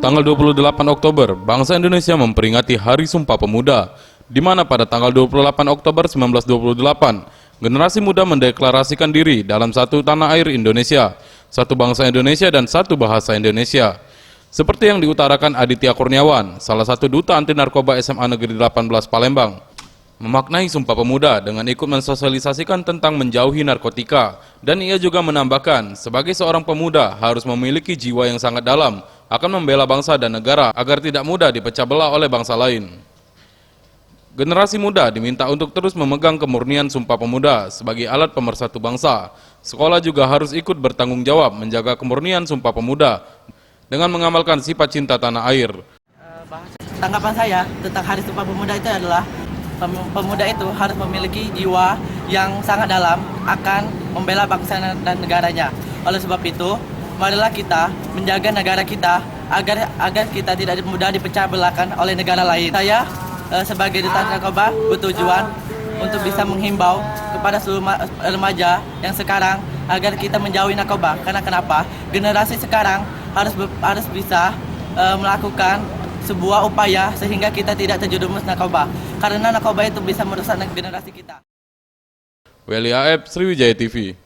tanggal 28 Oktober, bangsa Indonesia memperingati Hari Sumpah Pemuda, di mana pada tanggal 28 Oktober 1928, generasi muda mendeklarasikan diri dalam satu tanah air Indonesia, satu bangsa Indonesia dan satu bahasa Indonesia. Seperti yang diutarakan Aditya Kurniawan, salah satu duta anti narkoba SMA Negeri 18 Palembang, memaknai Sumpah Pemuda dengan ikut mensosialisasikan tentang menjauhi narkotika, dan ia juga menambahkan, sebagai seorang pemuda harus memiliki jiwa yang sangat dalam, akan membela bangsa dan negara agar tidak mudah dipecah belah oleh bangsa lain. Generasi muda diminta untuk terus memegang kemurnian Sumpah Pemuda sebagai alat pemersatu bangsa. Sekolah juga harus ikut bertanggung jawab menjaga kemurnian Sumpah Pemuda dengan mengamalkan sifat cinta tanah air. Tanggapan saya tentang Hari Sumpah Pemuda itu adalah pemuda itu harus memiliki jiwa yang sangat dalam akan membela bangsa dan negaranya. Oleh sebab itu, marilah kita menjaga negara kita agar kita tidak mudah dipecah belahkan oleh negara lain. Saya sebagai duta anti narkoba bertujuan untuk bisa menghimbau kepada seluruh remaja yang sekarang agar kita menjauhi narkoba. Karena kenapa? Generasi sekarang harus bisa melakukan sebuah upaya sehingga kita tidak terjerumus narkoba. Karena narkoba itu bisa merusak generasi kita. Weli Aeb, Sriwijaya TV.